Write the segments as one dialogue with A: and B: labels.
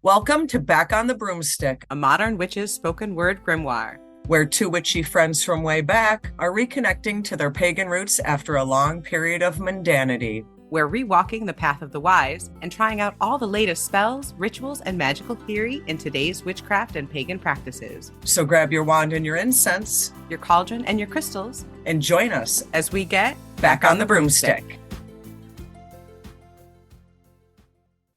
A: Welcome to Back on the Broomstick,
B: a modern witch's spoken word grimoire,
A: where two witchy friends from way back are reconnecting to their pagan roots after a long period of mundanity.
B: We're rewalking the path of the wise and trying out all the latest spells, rituals, and magical theory in today's witchcraft and pagan practices.
A: So grab your wand and your incense,
B: your cauldron and your crystals,
A: and join us
B: as we get
A: Back on the Broomstick.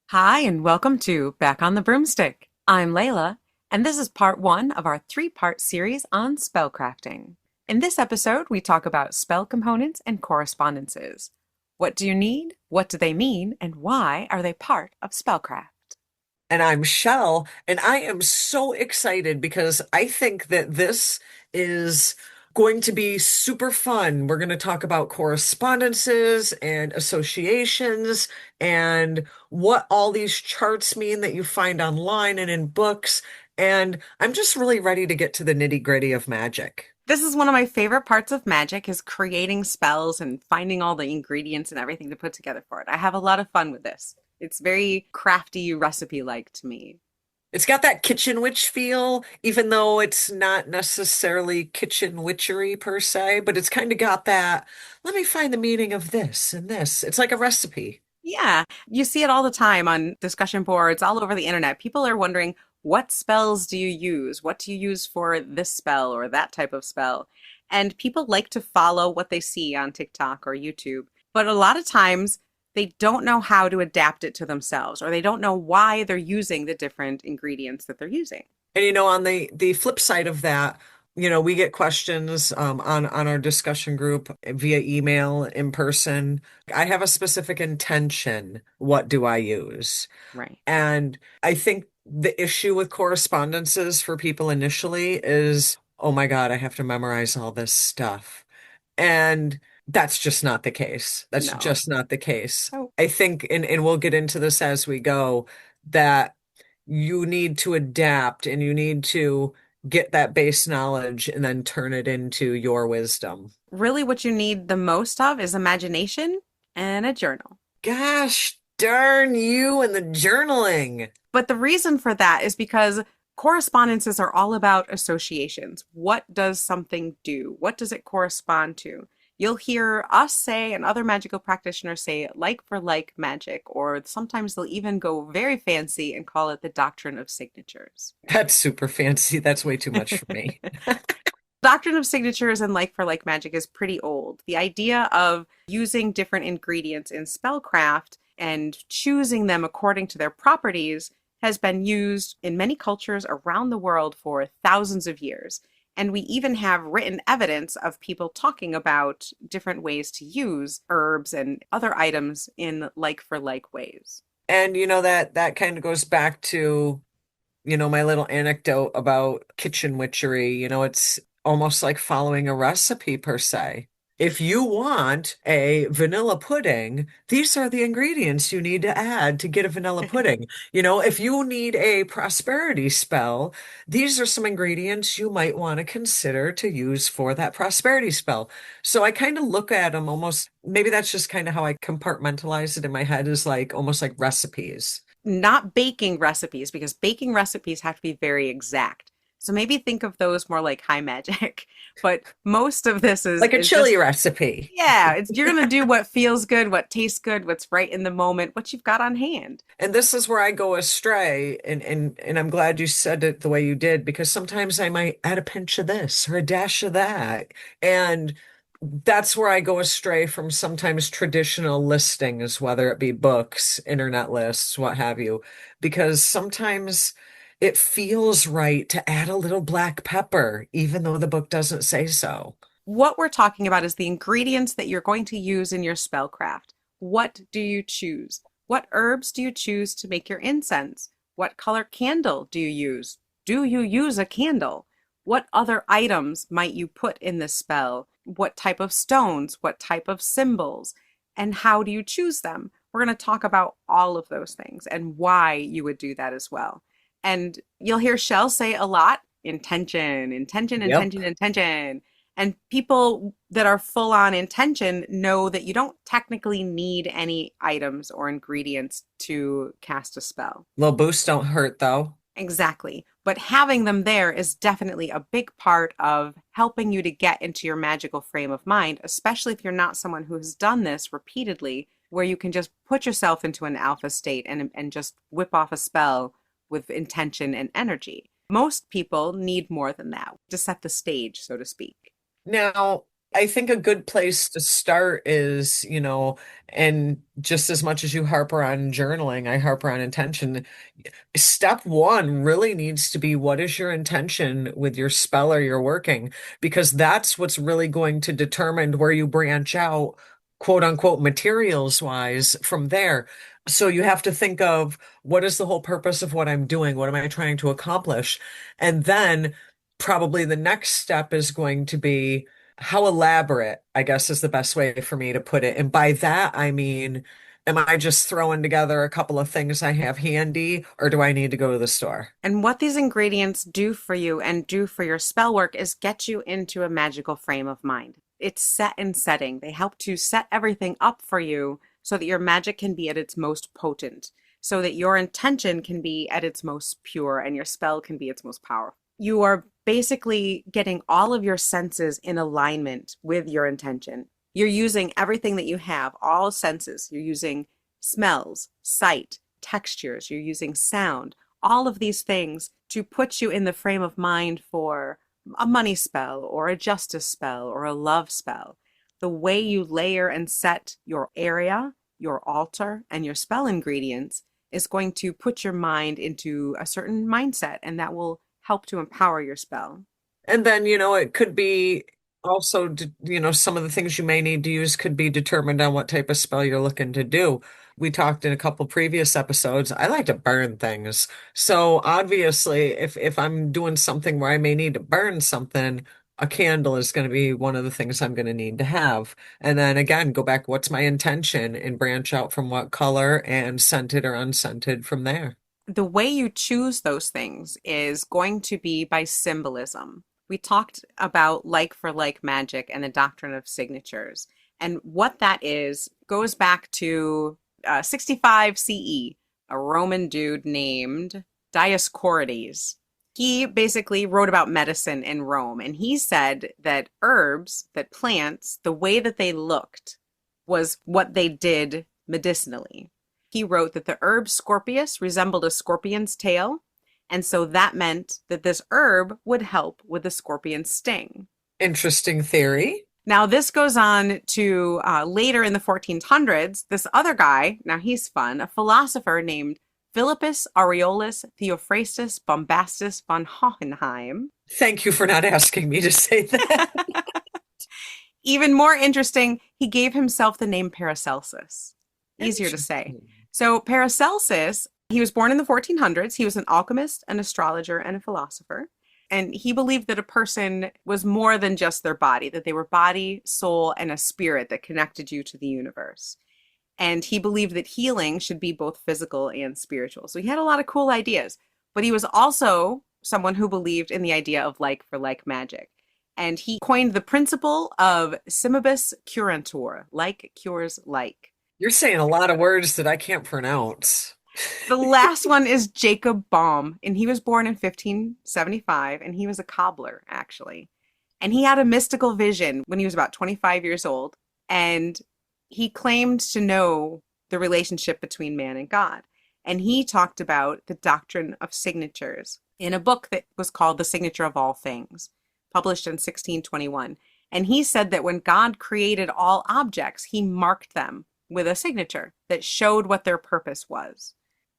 B: Hi, and welcome to Back on the Broomstick. I'm Layla, and this is part one of our three-part series on spellcrafting. In this episode, we talk about spell components and correspondences. What do you need? What do they mean? And why are they part of spellcraft?
A: And I'm Chelle, and I am so excited because I think that this is going to be super fun. We're going to talk about correspondences and associations and what all these charts mean that you find online and in books. And I'm just really ready to get to the nitty-gritty of magic.
B: This is one of my favorite parts of magic, is creating spells and finding all the ingredients and everything to put together for it. I have a lot of fun with this. It's very crafty, recipe-like to me.
A: It's got that kitchen witch feel, even though it's not necessarily kitchen witchery per se, but it's kind of got that, let me find the meaning of this and this. It's like a recipe.
B: Yeah, you see it all the time on discussion boards all over the internet. People are wondering, what spells do you use? What do you use for this spell or that type of spell? And people like to follow what they see on TikTok or YouTube. But a lot of times they don't know how to adapt it to themselves, or they don't know why they're using the different ingredients that they're using.
A: And on the flip side of that, we get questions on our discussion group via email, in person. I have a specific intention. What do I use?
B: Right.
A: And I think the issue with correspondences for people initially is, oh my God, I have to memorize all this stuff. And that's just not the case. That's
B: No.
A: just not the case.
B: Oh.
A: I think, and we'll get into this as we go, that you need to adapt and you need to get that base knowledge and then turn it into your wisdom.
B: Really, what you need the most of is imagination and a journal.
A: Gosh darn you and the journaling.
B: But the reason for that is because correspondences are all about associations. What does something do? What does it correspond to? You'll hear us say, and other magical practitioners say, like for like magic, or sometimes they'll even go very fancy and call it the Doctrine of Signatures.
A: That's super fancy. That's way too much for me.
B: Doctrine of Signatures and like for like magic is pretty old. The idea of using different ingredients in spellcraft and choosing them according to their properties has been used in many cultures around the world for thousands of years. And we even have written evidence of people talking about different ways to use herbs and other items in like for like ways.
A: And that kind of goes back to, my little anecdote about kitchen witchery. It's almost like following a recipe per se. If you want a vanilla pudding, these are the ingredients you need to add to get a vanilla pudding. If you need a prosperity spell, these are some ingredients you might want to consider to use for that prosperity spell. So I kind of look at them almost, maybe that's just kind of how I compartmentalize it in my head, is like almost like recipes.
B: Not baking recipes, because baking recipes have to be very exact. So maybe think of those more like high magic, but most of this is
A: like a chili recipe.
B: Yeah, you're going to do what feels good, what tastes good, what's right in the moment, what you've got on hand.
A: And this is where I go astray, and I'm glad you said it the way you did, because sometimes I might add a pinch of this or a dash of that. And that's where I go astray from sometimes traditional listings, whether it be books, internet lists, what have you, because sometimes it feels right to add a little black pepper, even though the book doesn't say so.
B: What we're talking about is the ingredients that you're going to use in your spellcraft. What do you choose? What herbs do you choose to make your incense? What color candle do you use? Do you use a candle? What other items might you put in the spell? What type of stones? What type of symbols? And how do you choose them? We're going to talk about all of those things and why you would do that as well. And you'll hear Chelle say a lot, intention, intention,
A: Yep.
B: intention, intention. And people that are full on intention know that you don't technically need any items or ingredients to cast a spell.
A: Little boosts don't hurt though.
B: Exactly. But having them there is definitely a big part of helping you to get into your magical frame of mind, especially if you're not someone who has done this repeatedly, where you can just put yourself into an alpha state and just whip off a spell with intention and energy. Most people need more than that to set the stage, so to speak.
A: Now, I think a good place to start is, and just as much as you harper on journaling, I harper on intention. Step one really needs to be what is your intention with your spell or your working? Because that's what's really going to determine where you branch out, quote unquote, materials wise from there. So you have to think of what is the whole purpose of what I'm doing? What am I trying to accomplish? And then probably the next step is going to be how elaborate, I guess is the best way for me to put it. And by that, I mean, am I just throwing together a couple of things I have handy, or do I need to go to the store?
B: And what these ingredients do for you and do for your spell work is get you into a magical frame of mind. It's set and setting. They help to set everything up for you so that your magic can be at its most potent, so that your intention can be at its most pure and your spell can be its most powerful. You are basically getting all of your senses in alignment with your intention. You're using everything that you have, all senses. You're using smells, sight, textures, you're using sound, all of these things to put you in the frame of mind for a money spell or a justice spell or a love spell. The way you layer and set your area, your altar, and your spell ingredients is going to put your mind into a certain mindset, and that will help to empower your spell.
A: And then, it could be also, some of the things you may need to use could be determined on what type of spell you're looking to do. We talked in a couple previous episodes. I like to burn things. So obviously, if I'm doing something where I may need to burn something, a candle is going to be one of the things I'm going to need to have. And then again, go back, what's my intention and branch out from what color and scented or unscented from there.
B: The way you choose those things is going to be by symbolism. We talked about like for like magic and the doctrine of signatures. And what that is goes back to 65 CE, a Roman dude named Dioscorides. He basically wrote about medicine in Rome, and he said that herbs, that plants, the way that they looked was what they did medicinally. He wrote that the herb Scorpius resembled a scorpion's tail, and so that meant that this herb would help with the scorpion's sting.
A: Interesting theory.
B: Now, this goes on to later in the 1400s. This other guy, now he's fun, a philosopher named Philippus Aureolus Theophrastus Bombastus von Hohenheim.
A: Thank you for not asking me to say that.
B: Even more interesting, he gave himself the name Paracelsus. Easier to say. So Paracelsus, he was born in the 1400s. He was an alchemist, an astrologer, and a philosopher. And he believed that a person was more than just their body, that they were body, soul, and a spirit that connected you to the universe. And he believed that healing should be both physical and spiritual. So he had a lot of cool ideas. But he was also someone who believed in the idea of like for like magic. And he coined the principle of simibus curantur, like cures like.
A: You're saying a lot of words that I can't pronounce.
B: The last one is Jacob Bohm, and he was born in 1575, and he was a cobbler, actually. And he had a mystical vision when he was about 25 years old, and he claimed to know the relationship between man and God. And he talked about the Doctrine of Signatures in a book that was called The Signature of All Things, published in 1621. And he said that when God created all objects, he marked them with a signature that showed what their purpose was.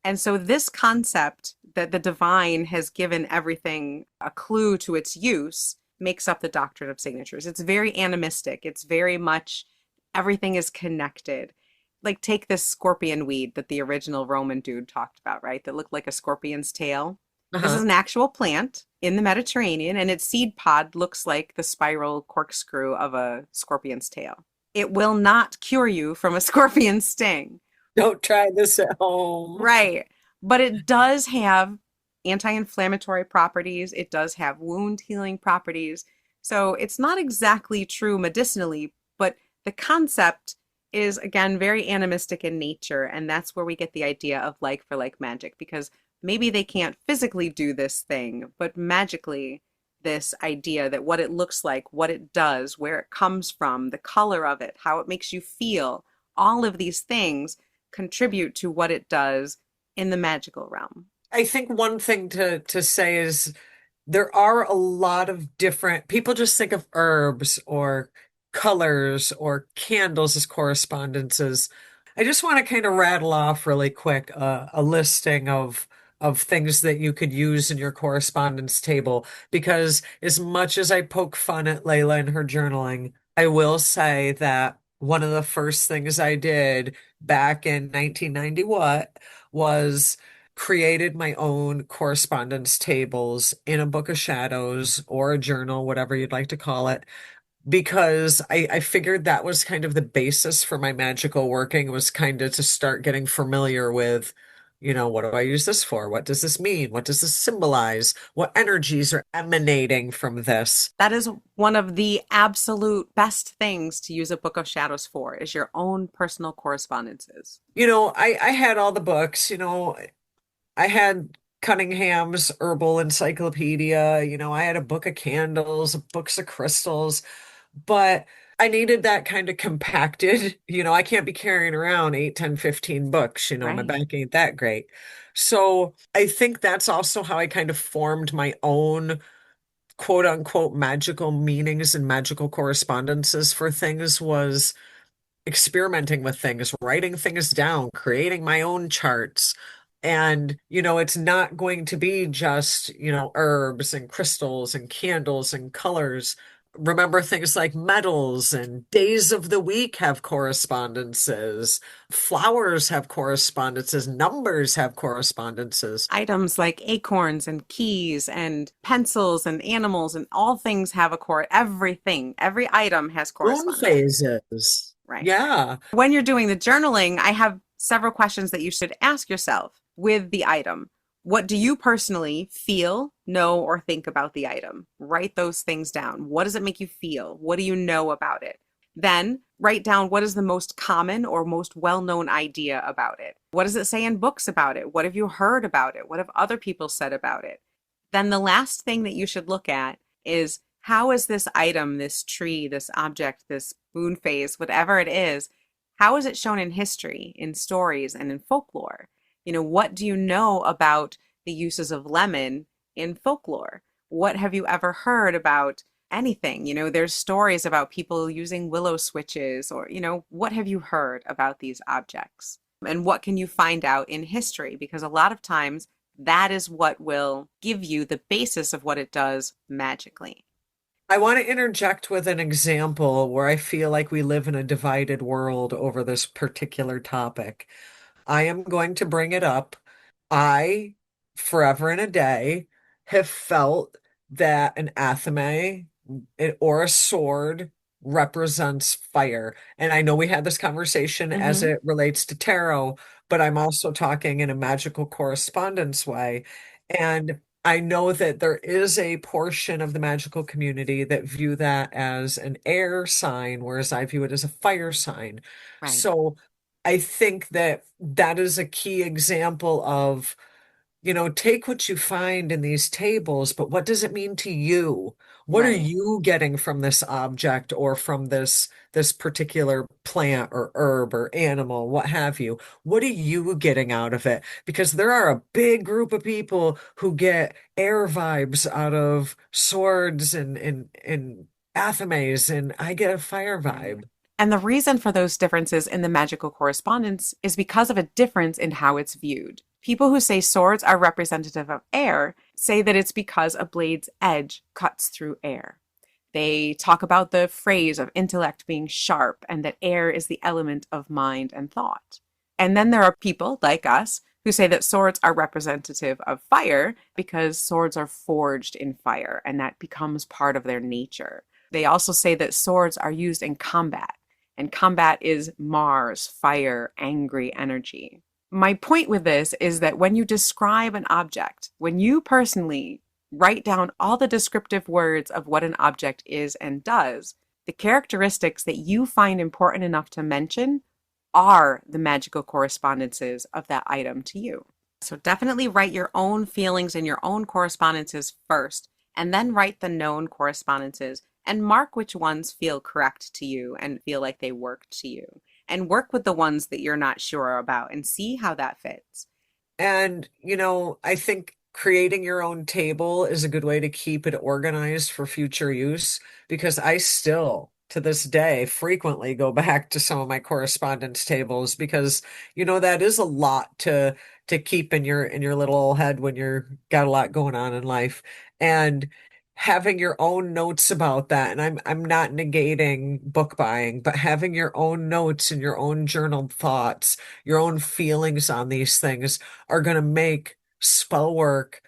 B: And so this concept that the divine has given everything a clue to its use makes up the doctrine of signatures. It's very animistic. It's very much everything is connected. Like take this scorpion weed that the original Roman dude talked about, right? That looked like a scorpion's tail. This is an actual plant in the Mediterranean, and its seed pod looks like the spiral corkscrew of a scorpion's tail. It will not cure you from a scorpion's sting.
A: Don't try this at home.
B: Right. But it does have anti-inflammatory properties. It does have wound healing properties. So it's not exactly true medicinally, but the concept is, again, very animistic in nature. And that's where we get the idea of like for like magic, because maybe they can't physically do this thing, but magically, this idea that what it looks like, what it does, where it comes from, the color of it, how it makes you feel, all of these things contribute to what it does in the magical realm.
A: I think one thing to say is there are a lot of different people just think of herbs or colors or candles as correspondences. I just want to kind of rattle off really quick a listing of things that you could use in your correspondence table because as much as I poke fun at Layla and her journaling, I will say that one of the first things I did back in 1990 what was created my own correspondence tables in a book of shadows or a journal, whatever you'd like to call it, because I figured that was kind of the basis for my magical working was kind of to start getting familiar with, what do I use this for? What does this mean? What does this symbolize? What energies are emanating from this?
B: That is one of the absolute best things to use a book of shadows for, is your own personal correspondences.
A: I had all the books, I had Cunningham's Herbal Encyclopedia, I had a book of candles, books of crystals, but I needed that kind of compacted. I can't be carrying around 8, 10, 15 books, my
B: Right.
A: back ain't that great. So I think that's also how I kind of formed my own quote unquote magical meanings and magical correspondences for things was experimenting with things, writing things down, creating my own charts. And, it's not going to be just, herbs and crystals and candles and colors. Remember things like metals and days of the week have correspondences. Flowers have correspondences. Numbers have correspondences.
B: Items like acorns and keys and pencils and animals and all things have everything, every item has
A: Moon
B: correspondences.
A: phases.
B: Right.
A: Yeah.
B: When you're doing the journaling, I have several questions that you should ask yourself with the item. What do you personally feel, know, or think about the item? Write those things down. What does it make you feel? What do you know about it? Then write down what is the most common or most well-known idea about it. What does it say in books about it? What have you heard about it? What have other people said about it? Then the last thing that you should look at is, how is this item, this tree, this object, this moon phase, whatever it is, how is it shown in history, in stories, and in folklore? What do you know about the uses of lemon in folklore? What have you ever heard about anything? There's stories about people using willow switches, or, what have you heard about these objects? And what can you find out in history? Because a lot of times that is what will give you the basis of what it does magically.
A: I want to interject with an example where I feel like we live in a divided world over this particular topic. I am going to bring it up. I, forever and a day, have felt that an athame or a sword represents fire. And I know we had this conversation as
B: Mm-hmm.
A: it relates to tarot, but I'm also talking in a magical correspondence way. And I know that there is a portion of the magical community that view that as an air sign, whereas I view it as a fire sign.
B: Right.
A: So I think that that is a key example of, take what you find in these tables, but what does it mean to you? What are
B: Right.
A: you getting from this object or from this particular plant or herb or animal, what have you? What are you getting out of it? Because there are a big group of people who get air vibes out of swords and athames, and I get a fire
B: Right.
A: vibe.
B: And the reason for those differences in the magical correspondence is because of a difference in how it's viewed. People who say swords are representative of air say that it's because a blade's edge cuts through air. They talk about the phrase of intellect being sharp and that air is the element of mind and thought. And then there are people like us who say that swords are representative of fire because swords are forged in fire and that becomes part of their nature. They also say that swords are used in combat, and combat is Mars, fire, angry energy. My point with this is that when you describe an object, when you personally Write down all the descriptive words of what an object is and does. The characteristics that you find important enough to mention are the magical correspondences of that item to you. So definitely write your own feelings and your own correspondences first, and then write the known correspondences and mark which ones feel correct to you and feel like they work to you. And work with the ones that you're not sure about and see how that fits.
A: And, I think creating your own table is a good way to keep it organized for future use because I still, to this day, frequently go back to some of my correspondence tables because, that is a lot to keep in your little head when you're got a lot going on in life. And having your own notes about that, and I'm not negating book buying, but having your own notes and your own journaled thoughts, your own feelings on these things are going to make spell work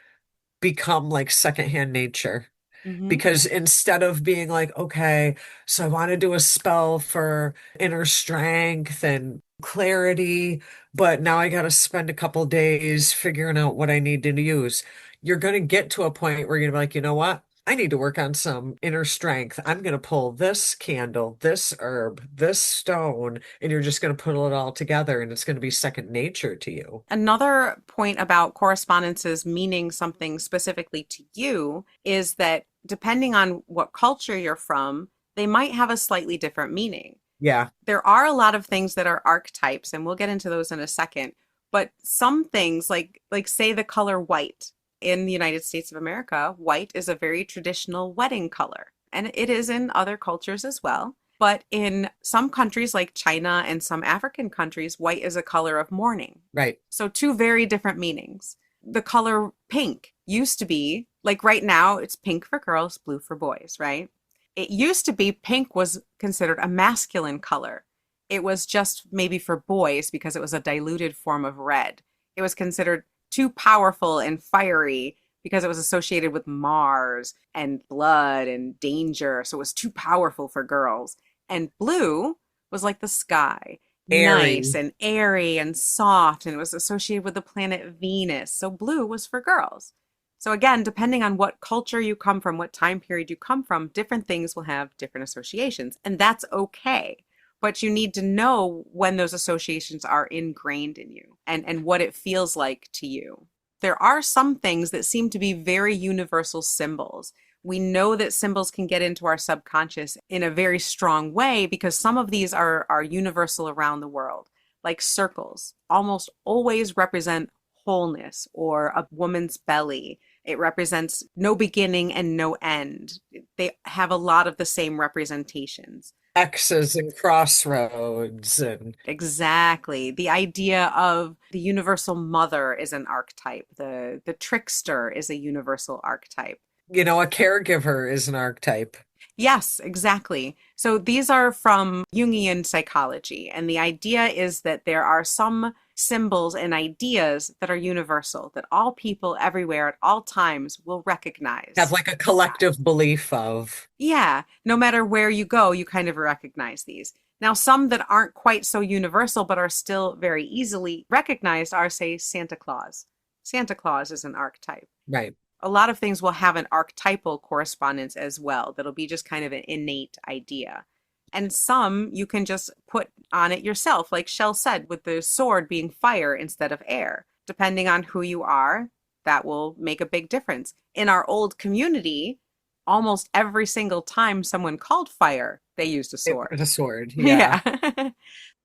A: become like secondhand nature.
B: Mm-hmm.
A: Because instead of being like, okay, so I want to do a spell for inner strength and clarity, but now I got to spend a couple days figuring out what I need to use. You're going to get to a point where you're gonna be like, you know what? I need to work on some inner strength. I'm going to pull this candle, this herb, this stone, and you're just going to put it all together and it's going to be second nature to you.
B: Another point about correspondences meaning something specifically to you is that depending on what culture you're from, they might have a slightly different meaning.
A: Yeah,
B: There are a lot of things that are archetypes, and we'll get into those in a second. But some things, like say the color white in the United States of America, white is a very traditional wedding color, and it is in other cultures as well. But in some countries like China and some African countries, white is a color of mourning.
A: right.
B: So two very different meanings. The color pink used to be, like right now, it's pink for girls, blue for boys, right? It used to be pink was considered a masculine color. It was just maybe for boys because it was a diluted form of red. It was considered too powerful and fiery because it was associated with Mars and blood and danger. So it was too powerful for girls. And blue was like the sky, nice
A: Airy.
B: and airy and soft, and it was associated with the planet Venus. So blue was for girls. So again, depending on what culture you come from, what time period you come from, different things will have different associations, and that's okay. But you need to know when those associations are ingrained in you and what it feels like to you. There are some things that seem to be very universal symbols. We know that symbols can get into our subconscious in a very strong way because some of these are universal around the world. Like circles almost always represent wholeness or a woman's belly. It represents no beginning and no end. They have a lot of the same representations.
A: X's and crossroads and
B: Exactly. The idea of the universal mother is an archetype. The trickster is a universal archetype.
A: a caregiver is an archetype.
B: Yes, exactly. So these are from Jungian psychology, and the idea is that there are some symbols and ideas that are universal, that all people everywhere at all times will
A: Have
B: recognize.
A: like a collective belief of.
B: Yeah, no matter where you go, you kind of recognize these. Now, some that aren't quite so universal but are still very easily recognized are, say, Santa Claus. Santa Claus is an archetype.
A: Right.
B: A lot of things will have an archetypal correspondence as well. That'll be just kind of an innate idea. And some you can just put on it yourself, like Chelle said, with the sword being fire instead of air. Depending on who you are, that will make a big difference. In our old community, almost every single time someone called fire, they used a
A: It
B: sword.
A: was a sword. Yeah.
B: Yeah.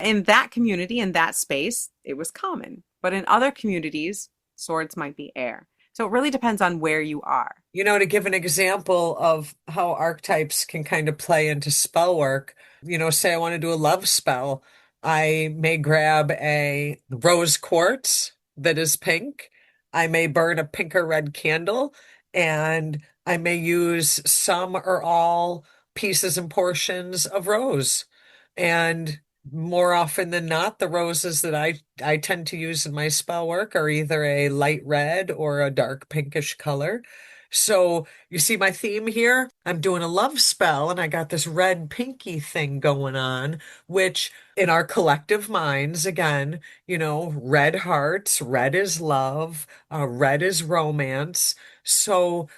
B: In that community, in that space, it was common. But in other communities, swords might be air. So it really depends on where you are.
A: To give an example of how archetypes can kind of play into spell work, say I want to do a love spell, I may grab a rose quartz that is pink. I may burn a pink or red candle, and I may use some or all pieces and portions of rose. And more often than not, the roses that I tend to use in my spell work are either a light red or a dark pinkish color. So you see my theme here? I'm doing a love spell and I got this red pinky thing going on, which in our collective minds, again, red hearts, red is love, red is romance. So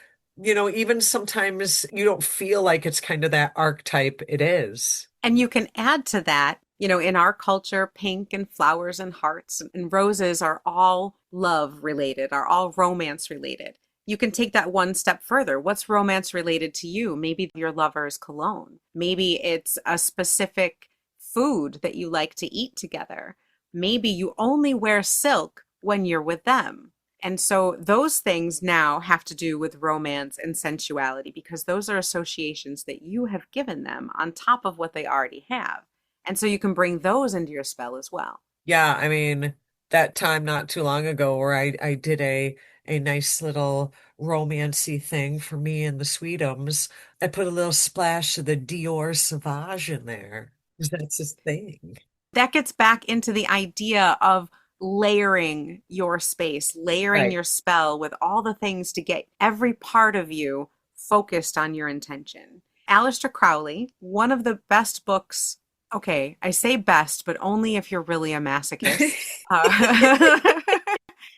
A: even sometimes you don't feel like it's kind of that archetype. It is.
B: And you can add to that, in our culture, pink and flowers and hearts and roses are all love related, are all romance related. You can take that one step further. What's romance related to you? Maybe your lover's cologne. Maybe it's a specific food that you like to eat together. Maybe you only wear silk when you're with them. And so those things now have to do with romance and sensuality because those are associations that you have given them on top of what they already have. And so you can bring those into your spell as well.
A: Yeah, I mean, that time not too long ago where I did a nice little romancy thing for me and the Sweetums. I put a little splash of the Dior Sauvage in there. 'Cause that's his thing.
B: That gets back into the idea of layering your space, layering
A: Right.
B: your spell with all the things to get every part of you focused on your intention. Aleister Crowley, one of the best books. Okay, I say best, but only if you're really a masochist. Uh,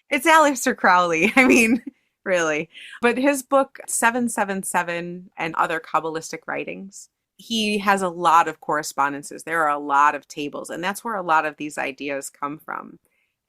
B: it's Aleister Crowley. I mean, really. But his book, 777 and Other Kabbalistic Writings, he has a lot of correspondences. There are a lot of tables, and that's where a lot of these ideas come from.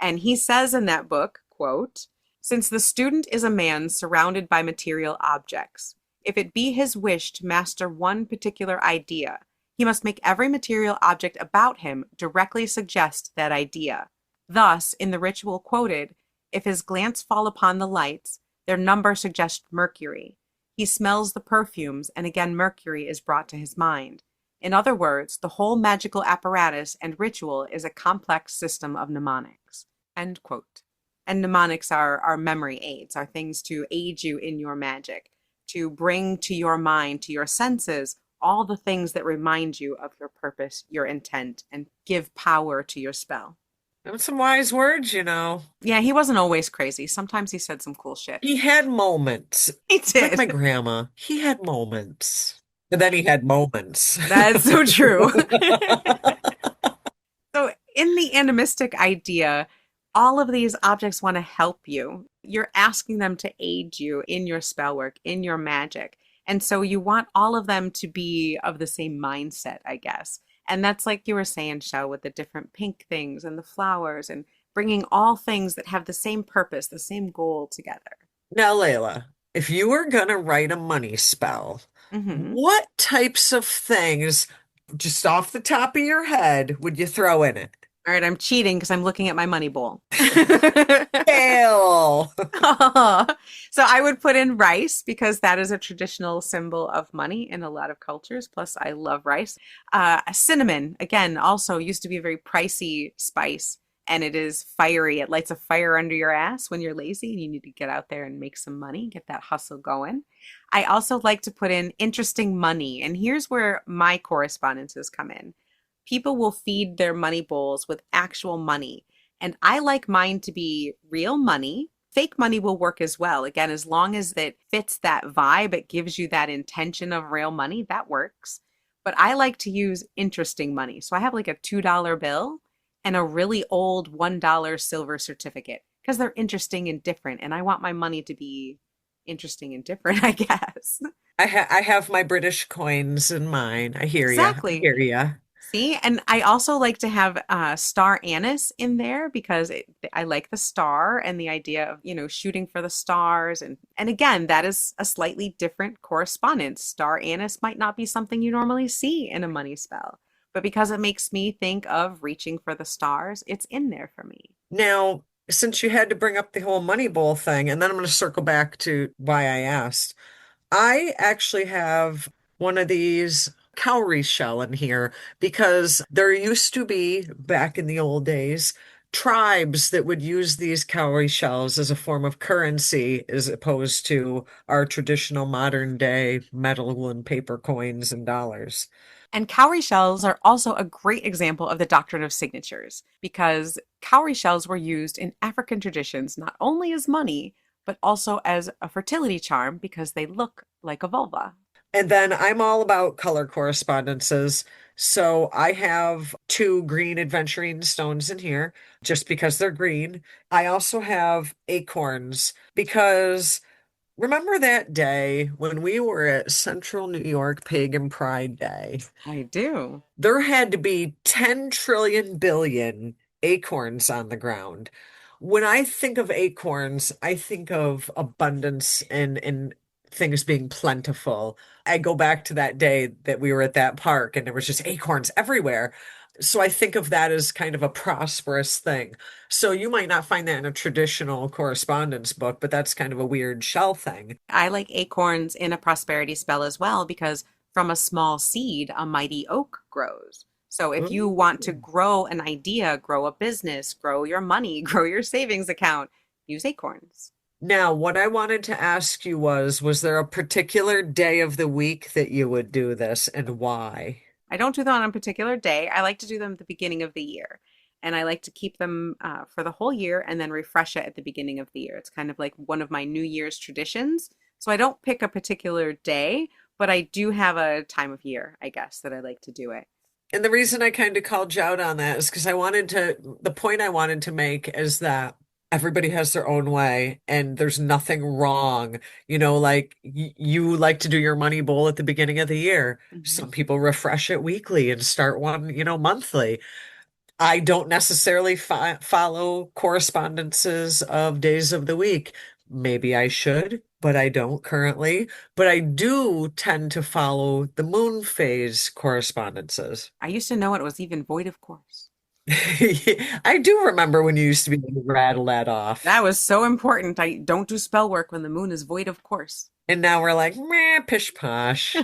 B: And he says in that book, quote, since the student is a man surrounded by material objects, if it be his wish to master one particular idea, he must make every material object about him directly suggest that idea. Thus, in the ritual quoted, if his glance fall upon the lights, their number suggests Mercury. He smells the perfumes, and again Mercury is brought to his mind. In other words, the whole magical apparatus and ritual is a complex system of mnemonics. End quote. And mnemonics are memory aids, are things to aid you in your magic, to bring to your mind, to your senses, all the things that remind you of your purpose, your intent, and give power to your spell.
A: That's some wise words.
B: Yeah, he wasn't always crazy. Sometimes he said some cool shit.
A: He had moments.
B: He
A: Like my
B: did.
A: grandma. He had moments. And then he had moments.
B: That's so true. So, in the animistic idea, all of these objects want to help you. You're asking them to aid you in your spell work, in your magic. And so you want all of them to be of the same mindset, I guess. And that's like you were saying, Shell, with the different pink things and the flowers and bringing all things that have the same purpose, the same goal together.
A: Now, Layla, if you were gonna write a money spell,
B: Hmm.
A: what types of things, just off the top of your head, would you throw in it?
B: All right, I'm cheating because I'm looking at my money bowl.
A: Kale.
B: So I would put in rice because that is a traditional symbol of money in a lot of cultures. Plus, I love rice. Cinnamon, again, also used to be a very pricey spice and it is fiery. It lights a fire under your ass when you're lazy and you need to get out there and make some money, get that hustle going. I also like to put in interesting money. And here's where my correspondences come in. People will feed their money bowls with actual money. And I like mine to be real money. Fake money will work as well. Again, as long as it fits that vibe, it gives you that intention of real money, that works. But I like to use interesting money. So I have like a $2 bill and a really old $1 silver certificate because they're interesting and different. And I want my money to be interesting and different, I guess.
A: I have my British coins in mine. I hear ya. I
B: Exactly.
A: hear ya.
B: See, and I also like to have star anise in there because I like the star and the idea of, shooting for the stars. And again, that is a slightly different correspondence. Star anise might not be something you normally see in a money spell, but because it makes me think of reaching for the stars, it's in there for me.
A: Now, since you had to bring up the whole money bowl thing, and then I'm going to circle back to why I asked. I actually have one of these cowrie shell in here because there used to be, back in the old days, tribes that would use these cowrie shells as a form of currency as opposed to our traditional modern day metal and paper coins and dollars.
B: And cowrie shells are also a great example of the doctrine of signatures because cowrie shells were used in African traditions not only as money, but also as a fertility charm because they look like a vulva.
A: And then I'm all about color correspondences. So I have two green adventuring stones in here just because they're green. I also have acorns because Remember that day when we were at Central New York Pagan Pride Day?
B: I do.
A: There had to be 10 trillion billion acorns on the ground. When I think of acorns, I think of abundance and things being plentiful. I go back to that day that we were at that park and there was just acorns everywhere. So I think of that as kind of a prosperous thing. So you might not find that in a traditional correspondence book, but that's kind of a weird shell thing.
B: I like acorns in a prosperity spell as well because from a small seed, a mighty oak grows. So if you want to
A: Mm.
B: grow an idea, grow a business, grow your money, grow your savings account, use acorns.
A: Now, what I wanted to ask you was there a particular day of the week that you would do this and why?
B: I don't do them on a particular day. I like to do them at the beginning of the year. And I like to keep them for the whole year and then refresh it at the beginning of the year. It's kind of like one of my New Year's traditions. So I don't pick a particular day, but I do have a time of year, I guess, that I like to do it.
A: And the reason I kind of called you out on that is because the point I wanted to make is that everybody has their own way and there's nothing wrong. Like you like to do your money bowl at the beginning of the year.
B: Mhm.
A: Some people refresh it weekly and start one, monthly. I don't necessarily follow correspondences of days of the week. Maybe I should, but I don't currently. But I do tend to follow the moon phase correspondences.
B: I used to know it was even void of course.
A: I do remember when you used to be able to rattle that off.
B: That was so important. I don't do spell work when the moon is void of course.
A: And now we're like, meh, pish posh.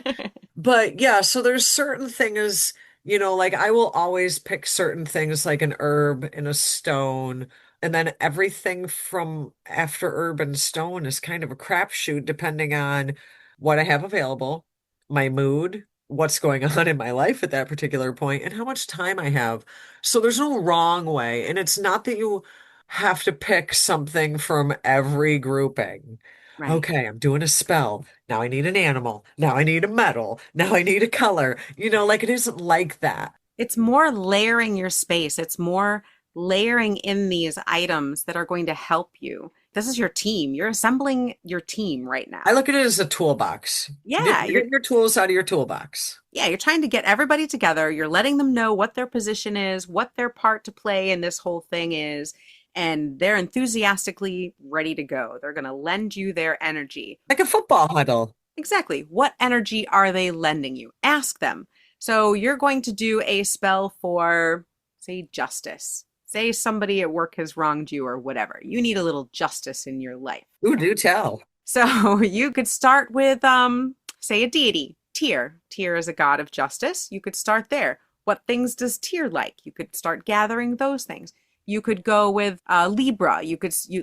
A: But yeah, so there's certain things, like I will always pick certain things like an herb and a stone. And then everything from after herb and stone is kind of a crapshoot depending on what I have available, my mood, what's going on in my life at that particular point, and how much time I have. So there's no wrong way. And it's not that you have to pick something from every grouping.
B: Right.
A: Okay, I'm doing a spell. Now I need an animal. Now I need a metal. Now I need a color. Like it isn't like that.
B: It's more layering your space. It's more layering in these items that are going to help you. This is your team. You're assembling your team right
A: I
B: now.
A: look at it as a toolbox.
B: Yeah,
A: Get your tools out of your toolbox.
B: you're trying to get everybody together. You're letting them know what their position is, what their part to play in this whole thing is, and they're enthusiastically ready to go. They're going to lend you their energy.
A: Like a football huddle.
B: Exactly. What energy are they lending you? Ask them. So you're going to do a spell for, say, justice. Say somebody at work has wronged you or whatever. You need a little justice in your life.
A: Ooh, do tell.
B: So you could start with, say, a deity, Tyr. Tyr is a god of justice. You could start there. What things does Tyr like? You could start gathering those things. You could go with Libra.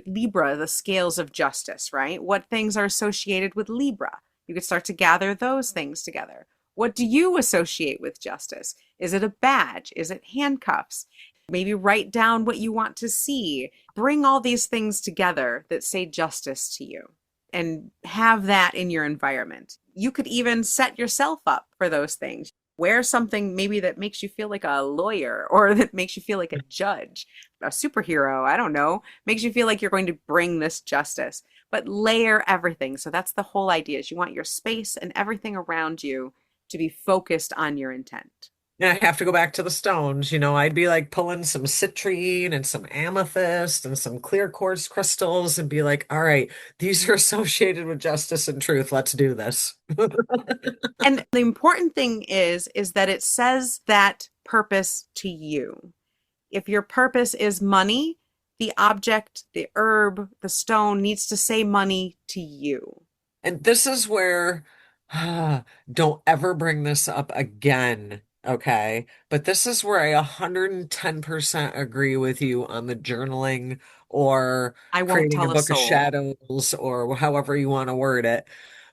B: Libra, the scales of justice, right? What things are associated with Libra? You could start to gather those things together. What do you associate with justice? Is it a badge? Is it handcuffs? Maybe write down what you want to see. Bring all these things together that say justice to you and have that in your environment. You could even set yourself up for those things. Wear something maybe that makes you feel like a lawyer or that makes you feel like a judge, a superhero, I don't know, makes you feel like you're going to bring this justice. But layer everything. So that's the whole idea is you want your space and everything around you to be focused on your intent.
A: And I have to go back to the stones. I'd be like pulling some citrine and some amethyst and some clear quartz crystals and be like, all right, these are associated with justice and truth. Let's do this.
B: And the important thing is that it says that purpose to you. If your purpose is money, the object, the herb, the stone needs to say money to you.
A: And this is where, don't ever bring this up again, okay? But this is where I 110% agree with you on the journaling or
B: I won't
A: creating a
B: tell a
A: book of
B: soul.
A: shadows or however you want to word it.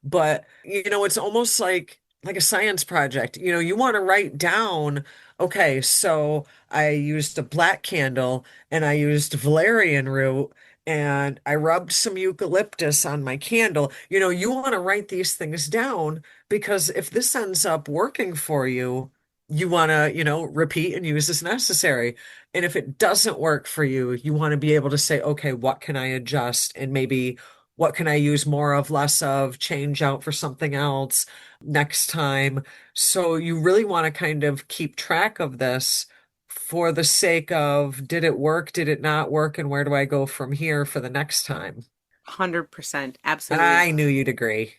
A: But, it's almost like a science project. You want to write down, okay, so I used a black candle and I used valerian root and I rubbed some eucalyptus on my candle. You want to write these things down because if this ends up working for you, you want to, repeat and use as necessary. And if it doesn't work for you, you want to be able to say, okay, what can I adjust and maybe What can I use more of, less of, change out for something else next time? So you really want to kind of keep track of this for the sake of, did it work? Did it not work? And where do I go from here for the next time?
B: 100%. Absolutely.
A: I knew you'd agree.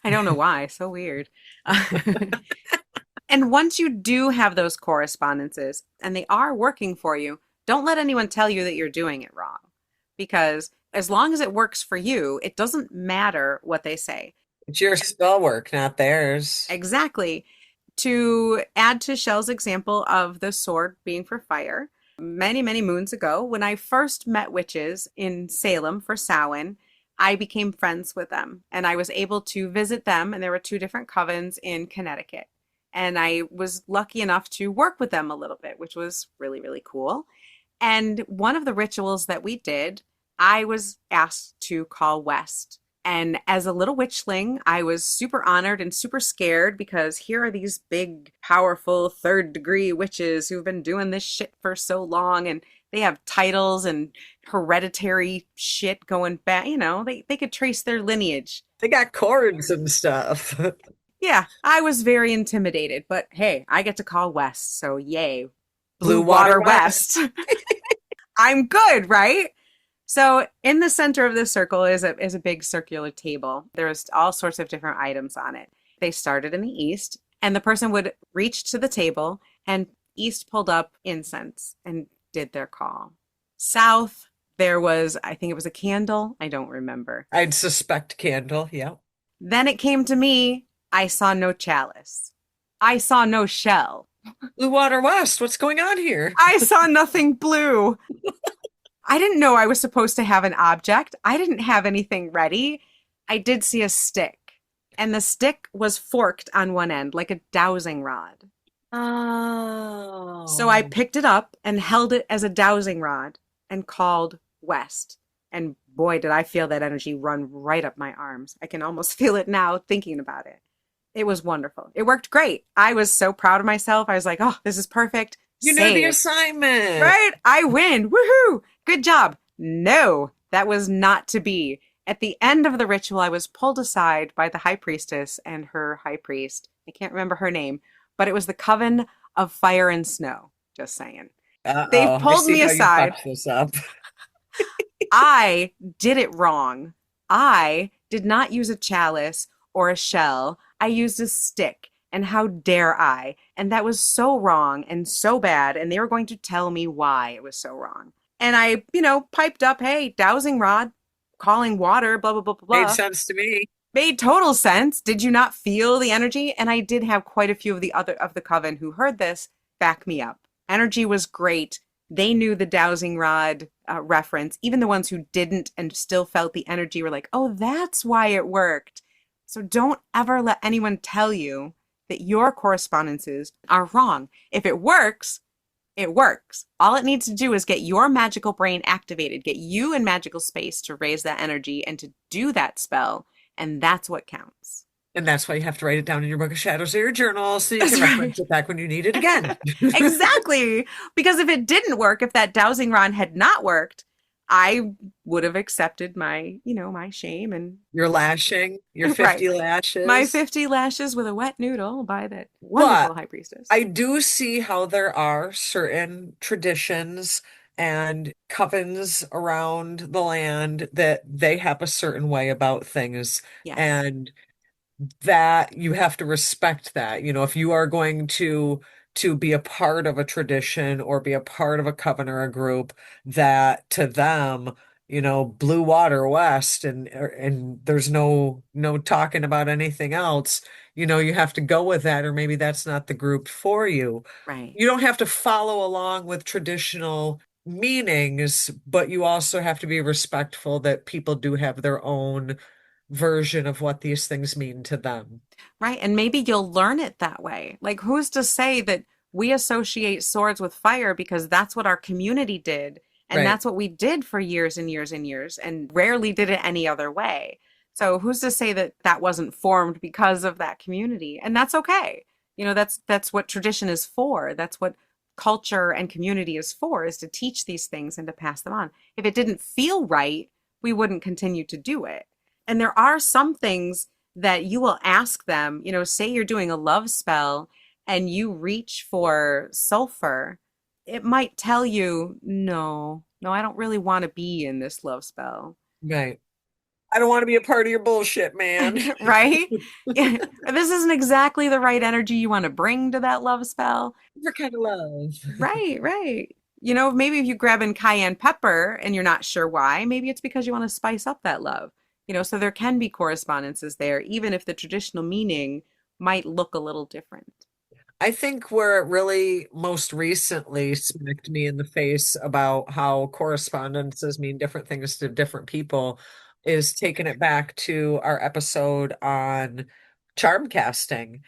B: I don't know why. So weird. And once you do have those correspondences and they are working for you, don't let anyone tell you that you're doing it wrong. Because as long as it works for you, it doesn't matter what they say.
A: It's your spell work, not theirs.
B: Exactly. To add to Shell's example of the sword being for fire, many, many moons ago, when I first met witches in Salem for Samhain, I became friends with them and I was able to visit them. And there were two different covens in Connecticut. And I was lucky enough to work with them a little bit, which was really, really cool. And one of the rituals that we did, I was asked to call West. And as a little witchling, I was super honored and super scared because here are these big, powerful third degree witches who've been doing this shit for so long and they have titles and hereditary shit going back. They could trace their lineage.
A: They got cords and stuff.
B: Yeah, I was very intimidated, but hey, I get to call West, so yay. Blue
A: Blue Water
B: Water
A: West.
B: West. I'm good, right? So in the center of the circle is a big circular table. There's all sorts of different items on it. They started in the east, and the person would reach to the table, and east pulled up incense and did their call. South, there was, I think it was a candle. I don't remember.
A: I'd suspect candle. Yeah.
B: Then it came to me. I saw no chalice. I saw no shell.
A: Blue Water West. What's going on here?
B: I saw nothing blue. I didn't know I was supposed to have an object. I didn't have anything ready. I did see a stick, and the stick was forked on one end like a dowsing rod. So I
A: Oh.
B: picked it up and held it as a dowsing rod and called West. And boy, did I feel that energy run right up my arms. I can almost feel it now thinking about it. It was wonderful. It worked great. I was so proud of myself. I was like, oh, this is perfect.
A: You knew the
B: Saved.
A: assignment.
B: Right? I win. Woohoo! Good job. No, that was not to be. At the end of the ritual, I was pulled aside by the high priestess and her high priest. I can't remember her name, but it was the Coven of Fire and Snow. Just saying. They
A: Uh-oh. I
B: pulled
A: see
B: me
A: how you
B: aside.
A: fucked this up.
B: I did it wrong. I did not use a chalice or a shell. I used a stick. And how dare I? And that was so wrong and so bad. And they were going to tell me why it was so wrong. And I, piped up, hey, dowsing rod, calling water, blah, blah, blah, blah,
A: Made
B: blah.
A: sense to me.
B: Made total sense. Did you not feel the energy? And I did have quite a few of the coven who heard this back me up. Energy was great. They knew the dowsing rod reference. Even the ones who didn't and still felt the energy were like, oh, that's why it worked. So don't ever let anyone tell you that your correspondences are wrong. If it works, it works. All it needs to do is get your magical brain activated, get you in magical space to raise that energy and to do that spell. And that's what counts.
A: And that's why you have to write it down in your book of shadows or your journal so you
B: That's
A: can
B: right.
A: reference it back when you need it again.
B: Exactly. Because if it didn't work, if that dowsing rod had not worked, I would have accepted my shame and
A: Your lashing, your
B: right.
A: 50
B: My
A: lashes.
B: 50 lashes with a wet noodle by that
A: But
B: wonderful high priestess.
A: I do see how there are certain traditions and covens around the land that they have a certain way about things.
B: Yes.
A: And that you have to respect that. If you are going to be a part of a tradition or be a part of a coven or a group, that to them, Blue Water West, and there's no talking about anything else, you have to go with that, or maybe that's not the group for you.
B: Right.
A: You don't have to follow along with traditional meanings, but you also have to be respectful that people do have their own version of what these things mean to them.
B: Right. And maybe you'll learn it that way. Like, who's to say that we associate swords with fire because that's what our community did. And
A: Right.
B: that's what we did for years and years and years, and rarely did it any other way. So who's to say that that wasn't formed because of that community? And that's okay. That's what tradition is for. That's what culture and community is for, is to teach these things and to pass them on. If it didn't feel right, we wouldn't continue to do it. And there are some things that you will ask them, say you're doing a love spell and you reach for sulfur, it might tell you, no, no, I don't really want to be in this love spell.
A: Right. I don't want to be a part of your bullshit, man.
B: Right? Yeah, this isn't exactly the right energy you want to bring to that love spell.
A: What kind of love?
B: Right, right. Maybe if you grab in cayenne pepper and you're not sure why, maybe it's because you want to spice up that love. So there can be correspondences there, even if the traditional meaning might look a little different.
A: I think where it really most recently smacked me in the face about how correspondences mean different things to different people is taking it back to our episode on charm casting.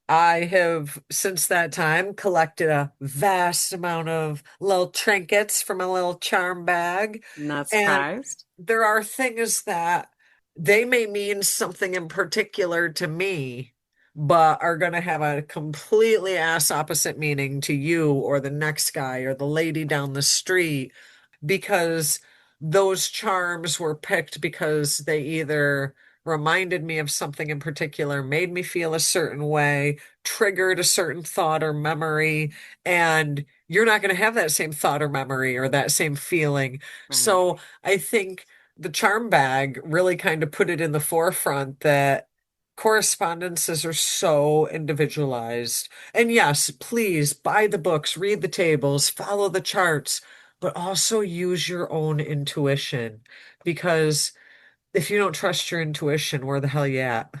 A: I have, since that time, collected a vast amount of little trinkets from a little charm bag.
B: Not
A: And
B: surprised.
A: there are things that they may mean something in particular to me, but are going to have a completely ass opposite meaning to you or the next guy or the lady down the street because those charms were picked because they either reminded me of something in particular, made me feel a certain way, triggered a certain thought or memory, and you're not going to have that same thought or memory or that same feeling.
B: Right.
A: So I think the charm bag really kind of put it in the forefront that correspondences are so individualized. And yes, please buy the books, read the tables, follow the charts, but also use your own intuition because if you don't trust your intuition, where the hell you at?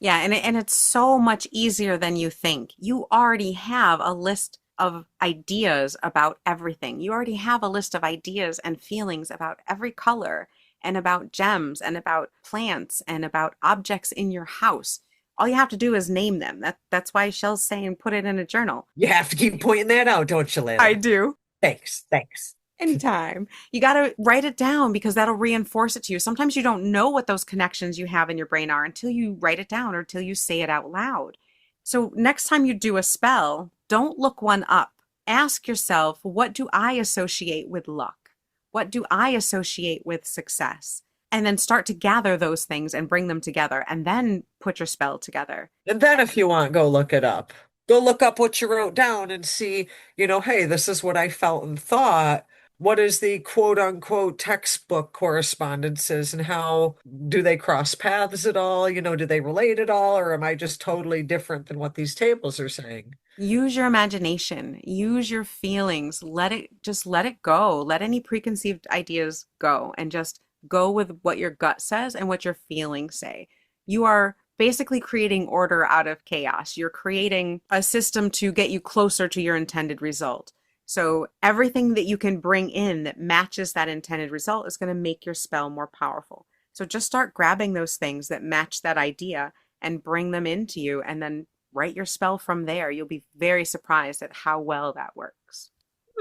B: Yeah, and it's so much easier than you think. You already have a list of ideas about everything. You already have a list of ideas and feelings about every color and about gems and about plants and about objects in your house. All you have to do is name them. That's why Shell's saying put it in a journal.
A: You have to keep pointing that out, don't you,
B: I
A: Layla?
B: do.
A: Thanks, thanks.
B: Anytime. You got to write it down because that'll reinforce it to you. Sometimes you don't know what those connections you have in your brain are until you write it down or until you say it out loud. So next time you do a spell, don't look one up. Ask yourself, what do I associate with luck? What do I associate with success? And then start to gather those things and bring them together and then put your spell together.
A: And then if you want, go look it up. Go look up what you wrote down and see, hey, this is what I felt and thought. What is the quote unquote textbook correspondences and how do they cross paths at all? Do they relate at all? Or am I just totally different than what these tables are saying?
B: Use your imagination, use your feelings, let it go. Let any preconceived ideas go and just go with what your gut says and what your feelings say. You are basically creating order out of chaos. You're creating a system to get you closer to your intended result. So everything that you can bring in that matches that intended result is going to make your spell more powerful. So just start grabbing those things that match that idea and bring them into you and then write your spell from there. You'll be very surprised at how well that works.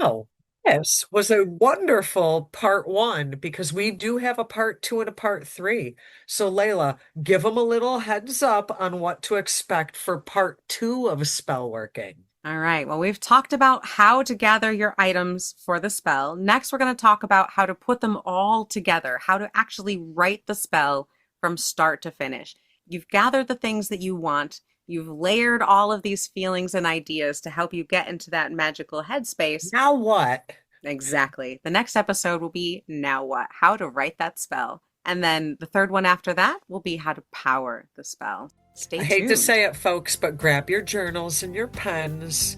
A: Oh, this was a wonderful part one because we do have a part two and a part three. So, Layla, give them a little heads up on what to expect for part two of spell working.
B: All right. Well, we've talked about how to gather your items for the spell. Next, we're going to talk about how to put them all together, how to actually write the spell from start to finish. You've gathered the things that you want. You've layered all of these feelings and ideas to help you get into that magical headspace.
A: Now what?
B: Exactly. The next episode will be Now What? How to write that spell. And then the third one after that will be how to power the spell. Stay
A: I
B: tuned.
A: hate to say it, folks, but grab your journals and your pens,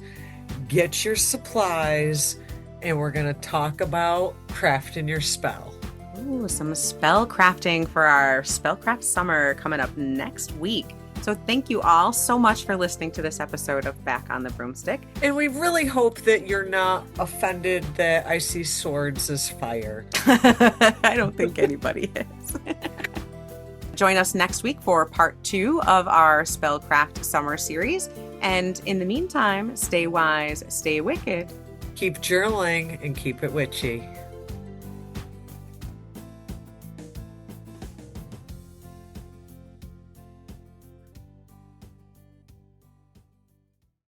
A: get your supplies, and we're going to talk about crafting your spell.
B: Ooh, some spell crafting for our Spellcraft Summer coming up next week. So thank you all so much for listening to this episode of Back on the Broomstick.
A: And we really hope that you're not offended that I see swords as fire.
B: I don't think anybody is. Join us next week for part 2 of our Spellcraft Summer series. And in the meantime, stay wise, stay wicked.
A: Keep journaling and keep it witchy.